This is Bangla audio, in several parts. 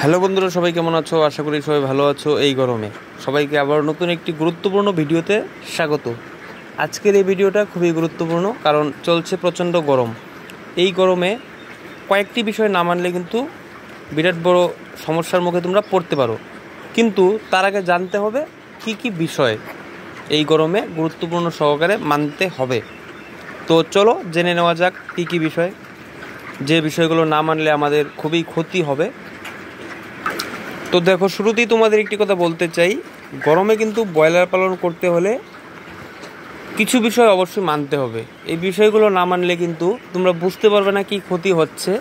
হ্যালো বন্ধুরা, সবাই কেমন আছো? আশা করি সবাই ভালো আছো। এই গরমে সবাইকে আবার নতুন একটি গুরুত্বপূর্ণ ভিডিওতে স্বাগত। আজকের এই ভিডিওটা খুবই গুরুত্বপূর্ণ, কারণ চলছে প্রচণ্ড গরম। এই গরমে কয়েকটি বিষয় না মানলে কিন্তু বিরাট বড় সমস্যার মুখে তোমরা পড়তে পারো। কিন্তু তার আগে জানতে হবে কি কি বিষয় এই গরমে গুরুত্বপূর্ণ সহকারে মানতে হবে। তো চলো জেনে নেওয়া যাক কী কী বিষয়, যে বিষয়গুলো না মানলে আমাদের খুবই ক্ষতি হবে। তো দেখো, শুরুতেই তোমাদের একটি কথা বলতে চাই, গরমে কিন্তু ব্রয়লার পালন করতে হলে কিছু বিষয় অবশ্যই মানতে হবে। এই বিষয়গুলো না মানলে কিন্তু তোমরা বুঝতে পারবে না কি ক্ষতি হচ্ছে।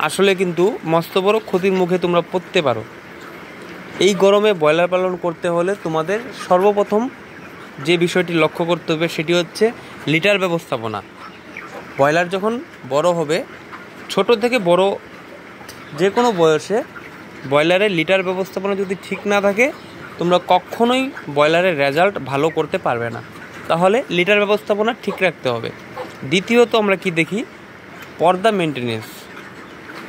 আসলে কিন্তু মস্ত বড় ক্ষতির মুখে তোমরা পড়তে পারো। এই গরমে ব্রয়লার পালন করতে হলে তোমাদের সর্বপ্রথম যে বিষয়টি লক্ষ্য করতে হবে সেটি হচ্ছে লিটার ব্যবস্থাপনা। ব্রয়লার যখন বড় হবে, ছোট থেকে বড় যে কোনো বয়সে ব্রয়লারের লিটার ব্যবস্থাপনা যদি ঠিক না থাকে, তোমরা কখনোই ব্রয়লারের রেজাল্ট ভালো করতে পারবে না। তাহলে লিটার ব্যবস্থাপনা ঠিক রাখতে হবে। দ্বিতীয়ত আমরা কি দেখি, পর্দা মেনটেনেন্স।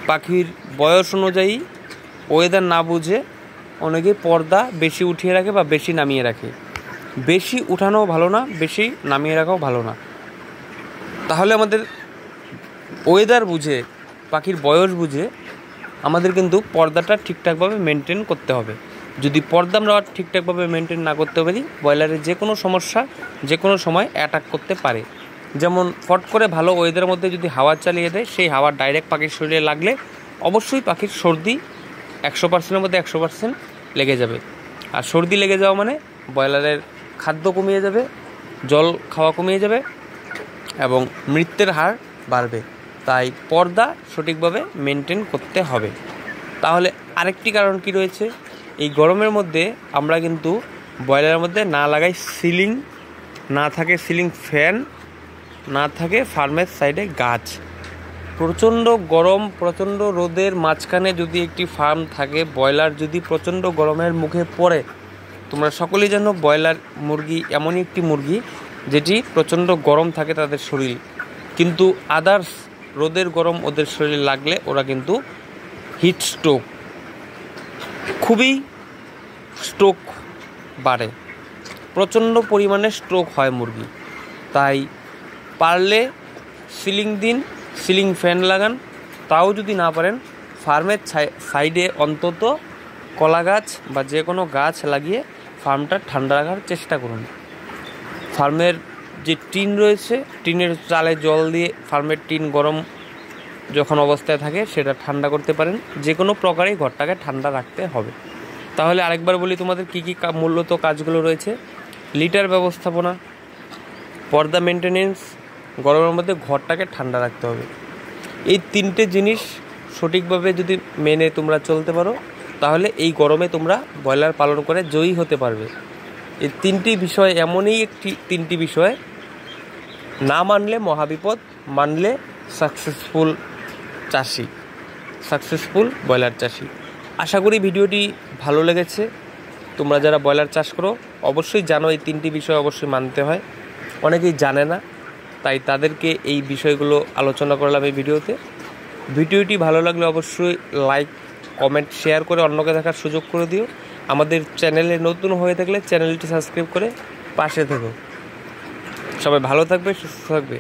পাখির বয়স অনুযায়ী ওয়েদার না বুঝে অনেকে পর্দা বেশি উঠিয়ে রাখে বা বেশি নামিয়ে রাখে। বেশি উঠানোও ভালো না, বেশি নামিয়ে রাখাও ভালো না। তাহলে আমাদের ওয়েদার বুঝে, পাখির বয়স বুঝে আমাদের কিন্তু পর্দাটা ঠিকঠাকভাবে মেনটেন করতে হবে। যদি পর্দা আমরা ঠিকঠাকভাবে মেনটেন না করতে পারি, ব্রয়লারের যে কোনো সমস্যা যে কোনো সময় অ্যাটাক করতে পারে। যেমন ফট করে ভালো ওয়েদারের মধ্যে যদি হাওয়া চালিয়ে দেয়, সেই হাওয়া ডাইরেক্ট পাখির শরীরে লাগলে অবশ্যই পাখির সর্দি 100%-এর মধ্যে 100% লেগে যাবে। আর সর্দি লেগে যাওয়া মানে ব্রয়লারের খাদ্য কমিয়ে যাবে, জল খাওয়া কমিয়ে যাবে এবং মৃত্যুর হার বাড়বে। তাই পর্দা সঠিকভাবে মেনটেন করতে হবে। তাহলে আরেকটি কারণ কি রয়েছে, এই গরমের মধ্যে আমরা কিন্তু ব্রয়লারের মধ্যে না লাগাই সিলিং, না থাকে সিলিং ফ্যান, না থাকে ফার্মের সাইডে গাছ। প্রচণ্ড গরম, প্রচণ্ড রোদের মাঝখানে যদি একটি ফার্ম থাকে, ব্রয়লার যদি প্রচণ্ড গরমের মুখে পড়ে, তোমরা সকলেই জানো ব্রয়লার মুরগি এমনই একটি মুরগি যেটি প্রচণ্ড গরম থাকে তাদের শরীর, কিন্তু আদার্স রোদের গরম ওদের শরীরে লাগলে ওরা কিন্তু হিট স্ট্রোক, খুবই স্ট্রোক বাড়ে, প্রচণ্ড পরিমাণে স্ট্রোক হয় মুরগি। তাই পারলে সিলিং দিন, সিলিং ফ্যান লাগান। তাও যদি না পারেন, ফার্মের সাইডে অন্তত কলা গাছ বা যে কোনো গাছ লাগিয়ে ফার্মটা ঠান্ডা রাখার চেষ্টা করুন। ফার্মের যে টিন রয়েছে, টিনের চালে জল দিয়ে ফার্মের টিন গরম যখন অবস্থায় থাকে সেটা ঠান্ডা করতে পারেন। যে কোনো প্রকারেই ঘরটাকে ঠান্ডা রাখতে হবে। তাহলে আরেকবার বলি তোমাদের কী কী মূলত কাজগুলো রয়েছে: লিটার ব্যবস্থাপনা, পর্দা মেনটেনেন্স, গরমের মধ্যে ঘরটাকে ঠান্ডা রাখতে হবে। এই তিনটে জিনিস সঠিকভাবে যদি মেনে তোমরা চলতে পারো, তাহলে এই গরমে তোমরা ব্রয়লার পালন করে জয়ী হতে পারবে। এই তিনটি বিষয় এমনই তিনটি বিষয়, না মানলে মহাবিপদ, মানলে সাকসেসফুল চাষি, সাকসেসফুল ব্রয়লার চাষি। আশা করি ভিডিওটি ভালো লেগেছে। তোমরা যারা ব্রয়লার চাষ করো অবশ্যই জানো এই তিনটি বিষয় অবশ্যই মানতে হয়। অনেকেই জানে না, তাই তাদেরকে এই বিষয়গুলো আলোচনা করলাম এই ভিডিওতে। ভিডিওটি ভালো লাগলে অবশ্যই লাইক, কমেন্ট, শেয়ার করে অন্যকে দেখার সুযোগ করে দিও। আমাদের চ্যানেলে নতুন হয়ে থাকলে চ্যানেলটি সাবস্ক্রাইব করে পাশে থেকো। সবাই ভালো থাকবে, সুস্থ থাকবে।